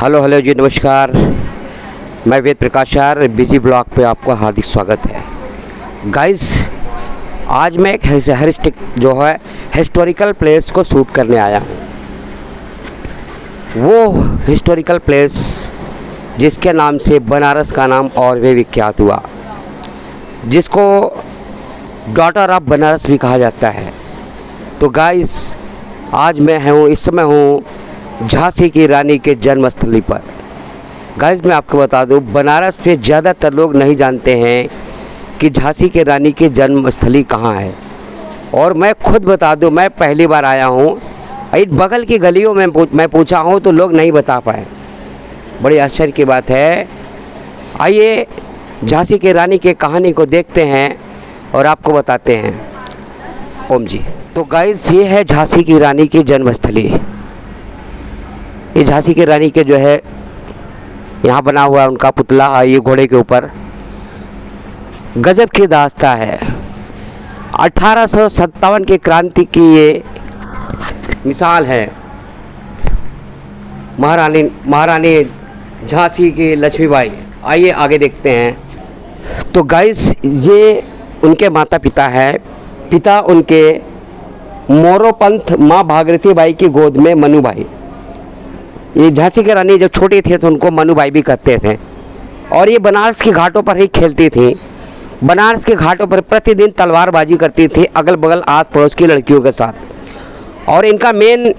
Hello hello जी, नमस्कार। मैं वेद प्रकाश यार बिजी ब्लॉग पे आपका हार्दिक स्वागत है। गाइस, आज मैं एक हिस्टोरिकल प्लेस को शूट करने आया हूँ। वो हिस्टोरिकल प्लेस जिसके नाम से बनारस का नाम और भी विख्यात हुआ, जिसको डॉटर ऑफ बनारस भी कहा जाता है। तो गाइस, आज मैं हूँ, इस समय हूँ झांसी की रानी के जन्मस्थली पर। गाइस, मैं आपको बता दूं, बनारस में ज़्यादातर लोग नहीं जानते हैं कि झांसी की रानी की जन्मस्थली कहाँ है। और मैं खुद बता दूं, मैं पहली बार आया हूँ। इस बगल की गलियों में मैं पूछा हूँ तो लोग नहीं बता पाए। बड़ी आश्चर्य की बात है। आइए झांसी की रानी की कहानी को देखते हैं और आपको बताते हैं। ओम जी। तो गाइस, ये है झांसी की रानी की जन्मस्थली। ये झांसी की रानी के जो है यहाँ बना हुआ है उनका पुतला, ये घोड़े के ऊपर। गजब की दास्तां है। 1857 की क्रांति की ये मिसाल है। महारानी झांसी की लक्ष्मीबाई। आइए आगे देखते हैं। तो गाइस, ये उनके माता पिता हैं। पिता उनके मोरोपंत, माँ भागीरथी बाई की गोद में मनुबाई। ये झांसी की रानी जब छोटी थी तो उनको मनुबाई भी कहते थे। और ये बनारस के घाटों पर ही खेलती थी। बनारस के घाटों पर प्रतिदिन तलवारबाजी करती थी अगल बगल आस पड़ोस की लड़कियों के साथ। और इनका मेन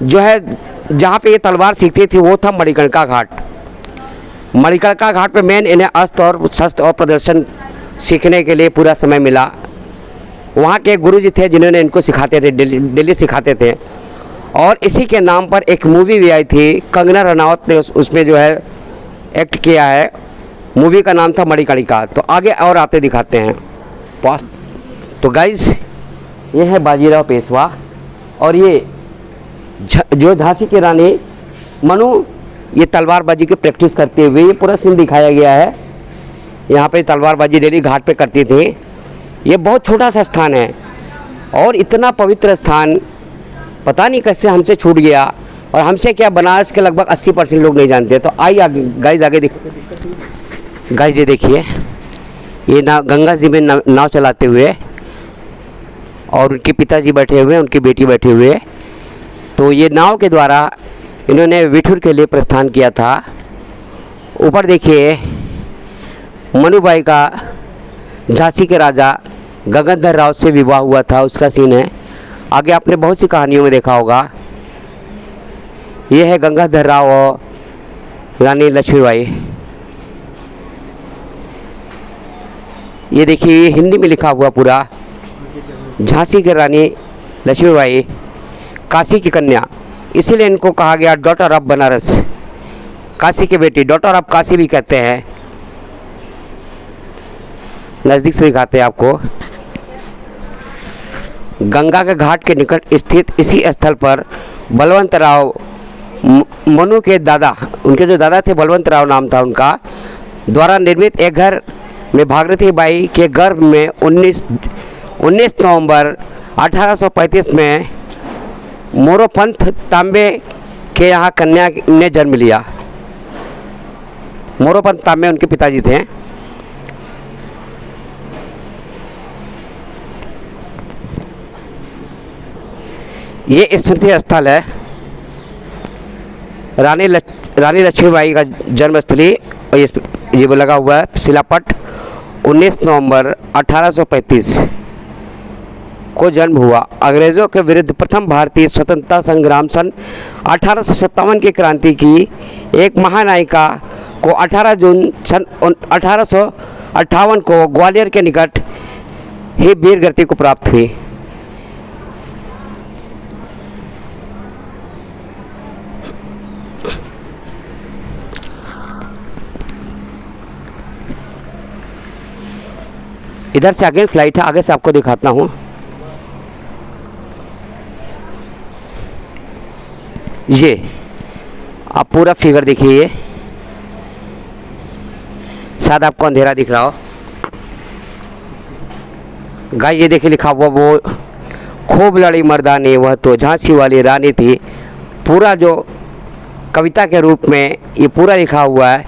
जो है, जहाँ पे ये तलवार सीखती थी, वो था मणिकर्णिका घाट। मणिकर्णिका घाट पे मेन इन्हें अस्त्र और शस्त्र और प्रदर्शन सीखने के लिए पूरा समय मिला। वहाँ के गुरुजी थे जिन्होंने इनको सिखाते थे, डेली सिखाते थे। और इसी के नाम पर एक मूवी भी आई थी, कंगना रनावत ने उसमें जो है एक्ट किया है। मूवी का नाम था मणिकर्णिका। तो आगे और आते दिखाते हैं। तो गाइस, ये है बाजीराव पेशवा। और ये जो झांसी की रानी मनु, ये तलवारबाजी की प्रैक्टिस करते हुए ये पूरा सीन दिखाया गया है। यहाँ पे तलवारबाजी डेली घाट पे करती थी। ये बहुत छोटा सा स्थान है और इतना पवित्र स्थान पता नहीं कैसे हमसे छूट गया। और हमसे क्या, बनारस के लगभग 80% लोग नहीं जानते। तो आइए आगे गाइस, आगे गाइस, ये देखिए, ये नाव गंगा जी में नाव चलाते हुए, और उनके पिताजी बैठे हुए हैं, उनकी बेटी बैठी हुई है। तो ये नाव के द्वारा इन्होंने विठुर के लिए प्रस्थान किया था। ऊपर देखिए, मनुबाई का झांसी के राजा गंगाधर राव से विवाह हुआ था, उसका सीन है। आगे आपने बहुत सी कहानियों में देखा होगा। ये है गंगाधर राव और रानी लक्ष्मीबाई। ये देखिए, ये हिंदी में लिखा हुआ पूरा, झांसी की रानी लक्ष्मीबाई काशी की कन्या, इसीलिए इनको कहा गया डॉटर ऑफ बनारस, काशी की बेटी। डॉटर ऑफ काशी भी कहते हैं। नज़दीक से दिखाते हैं आपको। गंगा के घाट के निकट स्थित इसी स्थल पर बलवंत राव, मनु के दादा, उनके जो दादा थे बलवंत राव नाम था उनका, द्वारा निर्मित एक घर में भागीरथी बाई के गर्भ में 19 नवंबर 1835 में मोरोपंत तांबे के यहाँ कन्या ने जन्म लिया। मोरोपंत तांबे उनके पिताजी थे। ये स्मृति स्थल है रानी लक्ष्मीबाई का जन्मस्थली। और ये लगा हुआ है शिलापट। 19 नवंबर 1835 को जन्म हुआ। अंग्रेज़ों के विरुद्ध प्रथम भारतीय स्वतंत्रता संग्राम सन 1857 की क्रांति की एक महानायिका को 18 जून सन 1858 को ग्वालियर के निकट ही वीर गति को प्राप्त हुई। इधर से आगे स्लाइड है, आगे से आपको दिखाता हूँ। ये आप पूरा फिगर देखिए, शायद आपको अंधेरा दिख रहा हो। गाइस, ये देखिए लिखा हुआ, वो खूब लड़ी मर्दानी वह तो झांसी वाली रानी थी। पूरा जो कविता के रूप में ये पूरा लिखा हुआ है।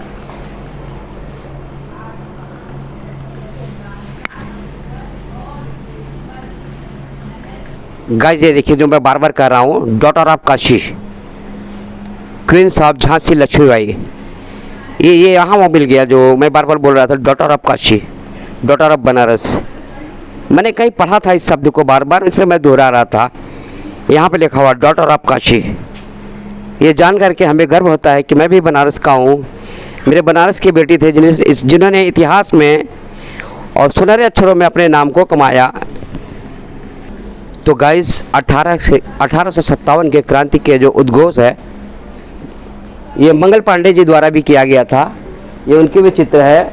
गाइस ये देखिए जो मैं बार बार कह रहा हूँ, daughter of Kashi, queens of Jhansi Lakshmibai. ये यहाँ वो मिल गया जो मैं बार बार बोल रहा था, daughter of Kashi, daughter of Banaras. मैंने कहीं पढ़ा था इस शब्द को बार बार, इसलिए मैं दोहरा रहा था। यहाँ पे लिखा हुआ डॉटर ऑफ काशी। ये जान करके हमें गर्व होता है कि मैं भी बनारस का हूँ। मेरे बनारस की बेटी थे जिन्होंने इतिहास में और सुनहरे अक्षरों में अपने नाम को कमाया। तो गाइस 1857 के क्रांति के जो उद्घोष है, ये मंगल पांडे जी द्वारा भी किया गया था। ये उनके भी चित्र है।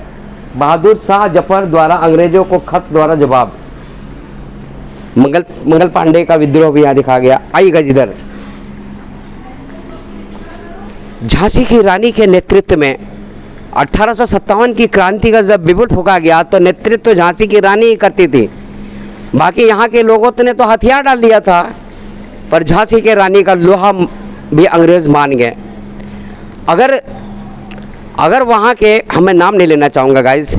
बहादुर शाह जफर द्वारा अंग्रेजों को खत द्वारा जवाब। मंगल पांडे का विद्रोह भी यहाँ दिखा गया। आइएगा इधर। झांसी की रानी के नेतृत्व में 1857 की क्रांति का जब विपुल फूका गया तो नेतृत्व झांसी की रानी ही करती थी। बाकी यहाँ के लोगों ने तो हथियार डाल दिया था, पर झांसी के रानी का लोहा भी अंग्रेज मान गए। अगर वहाँ के, मैं नाम नहीं लेना चाहूँगा गाइस,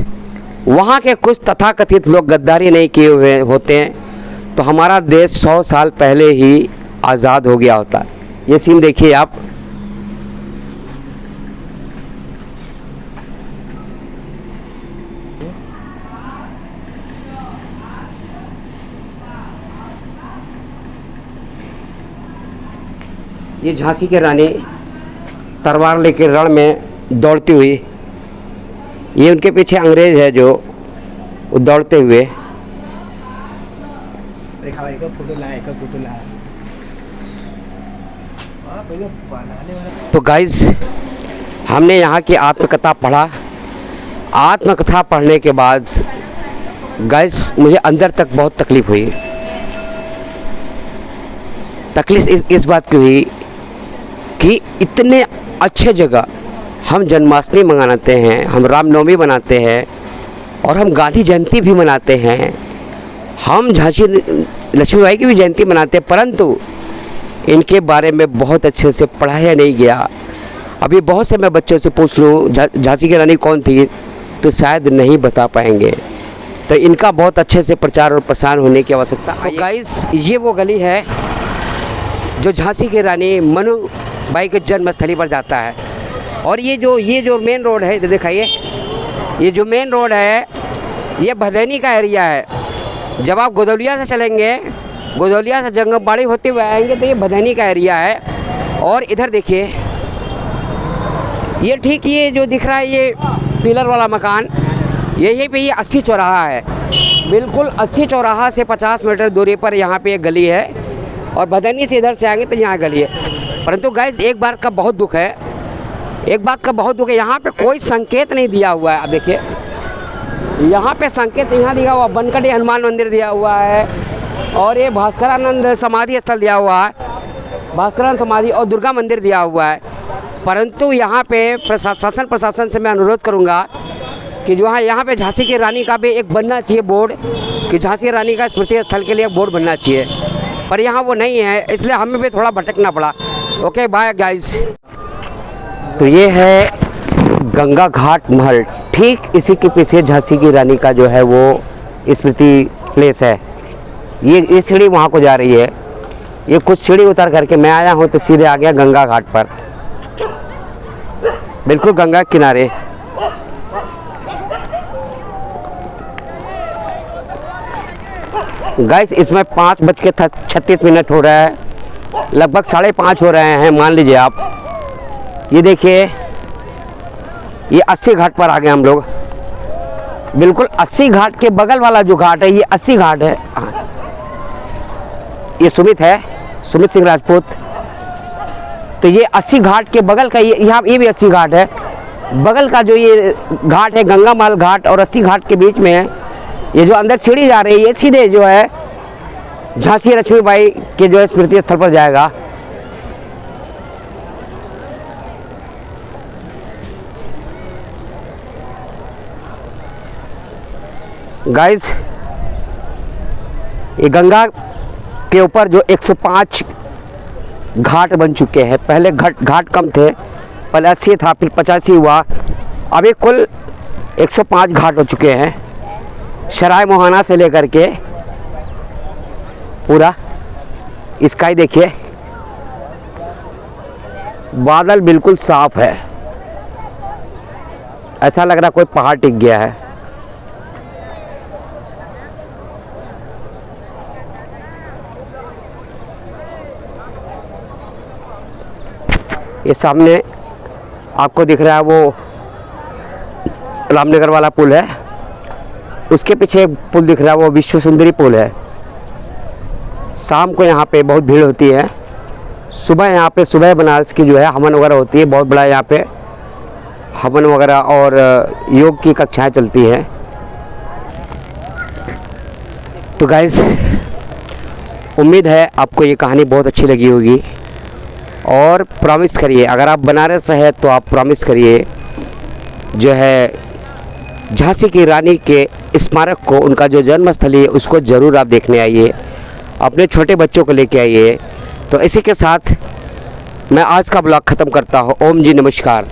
वहाँ के कुछ तथाकथित लोग गद्दारी नहीं किए हुए होते हैं तो हमारा देश 100 साल पहले ही आज़ाद हो गया होता। ये सीन देखिए आप। ये झांसी की रानी तलवार लेकर रण में दौड़ती हुई, ये उनके पीछे अंग्रेज है जो दौड़ते हुए। तो गाइस हमने यहाँ की आत्मकथा पढ़ा। आत्मकथा पढ़ने के बाद गाइस मुझे अंदर तक बहुत तकलीफ हुई। तकलीफ इस बात की हुई कि इतने अच्छे जगह हम जन्माष्टमी मनाते हैं, हम रामनवमी मनाते हैं और हम गांधी जयंती भी मनाते हैं, हम झांसी लक्ष्मीबाई की भी जयंती मनाते हैं, परंतु इनके बारे में बहुत अच्छे से पढ़ाया नहीं गया। अभी बहुत से मैं बच्चों से पूछ लूँ झांसी की रानी कौन थी तो शायद नहीं बता पाएंगे। तो इनका बहुत अच्छे से प्रचार और प्रसार होने की आवश्यकता है। गाइस ये वो गली है जो झांसी की रानी मनु बाई के जन्मस्थली पर जाता है। और ये जो मेन रोड है, इधर दिखाइए, ये जो मेन रोड है ये भदैनी का एरिया है। जब आप गोदौलिया से चलेंगे, गोदौलिया से जंगमबाड़ी होते हुए आएंगे तो ये भदैनी का एरिया है। और इधर देखिए ये ठीक ये जो दिख रहा है ये पिलर वाला मकान, यहीं पे ये 80 चौराहा है। बिल्कुल 80 चौराहा से 50 मीटर दूरी पर यहाँ पे एक गली है और भदैनी से इधर से आएंगे तो यहाँ गली है। परंतु गाइस एक बात का बहुत दुख है, यहाँ पे कोई संकेत नहीं दिया हुआ है। अब देखिए यहाँ पे संकेत यहाँ दिया हुआ, बनकटी हनुमान मंदिर दिया हुआ है और ये भास्करानंद समाधि स्थल दिया हुआ है, भास्करानंद समाधि और दुर्गा मंदिर दिया हुआ है। परंतु यहाँ पे प्रशासन से मैं अनुरोध करूँगा कि जो यहाँ पे झांसी की रानी का भी एक बनना चाहिए बोर्ड, कि झांसी रानी का स्मृति स्थल के लिए बोर्ड बनना चाहिए, पर यहाँ वो नहीं है, इसलिए हमें भी थोड़ा भटकना पड़ा। Okay bye guys. तो ये है गंगा घाट महल, ठीक इसी के पीछे झांसी की रानी का जो है वो स्मृति प्लेस है। ये सीढ़ी वहाँ को जा रही है। ये कुछ सीढ़ी उतर करके मैं आया हूँ तो सीधे आ गया गंगा घाट पर, बिल्कुल गंगा किनारे। गाइस इसमें 5:36 हो रहा है, लगभग 5:30 हो रहे हैं मान लीजिए आप। ये देखिए ये 80 घाट पर आ गए हम लोग। बिल्कुल 80 घाट के बगल वाला जो घाट है ये 80 घाट है। ये सुमित है, सुमित सिंह राजपूत। तो ये 80 घाट के बगल का ये भी 80 घाट है। बगल का जो ये घाट है गंगा माल घाट और 80 घाट के बीच में है। ये जो अंदर सीढ़ी जा रही है ये सीधे जो है झांसी लक्ष्मीबाई के जो है स्मृति स्थल पर जाएगा। गाइस ये गंगा के ऊपर जो 105 घाट बन चुके हैं। पहले घाट कम थे, पहले 80 था, फिर 85 हुआ, अभी कुल 105 घाट हो चुके हैं। सराय मोहाना से लेकर के पूरा स्काई देखिए, बादल बिल्कुल साफ है, ऐसा लग रहा कोई पहाड़ टिक गया है। ये सामने आपको दिख रहा है वो रामनगर वाला पुल है, उसके पीछे पुल दिख रहा है वो विश्व सुंदरी पुल है। शाम को यहाँ पे बहुत भीड़ होती है, सुबह यहाँ पे सुबह बनारस की जो है हवन वगैरह होती है, बहुत बड़ा यहाँ पे हवन वगैरह और योग की कक्षाएं चलती है। तो गाइस, उम्मीद है आपको ये कहानी बहुत अच्छी लगी होगी, और प्रॉमिस करिए, अगर आप बनारस है तो आप प्रॉमिस करिए जो है झांसी की रानी के स्मारक को, उनका जो जन्मस्थली है उसको ज़रूर आप देखने आइए, अपने छोटे बच्चों को लेके आइए। तो इसी के साथ मैं आज का ब्लॉग ख़त्म करता हूँ। ओम जी नमस्कार।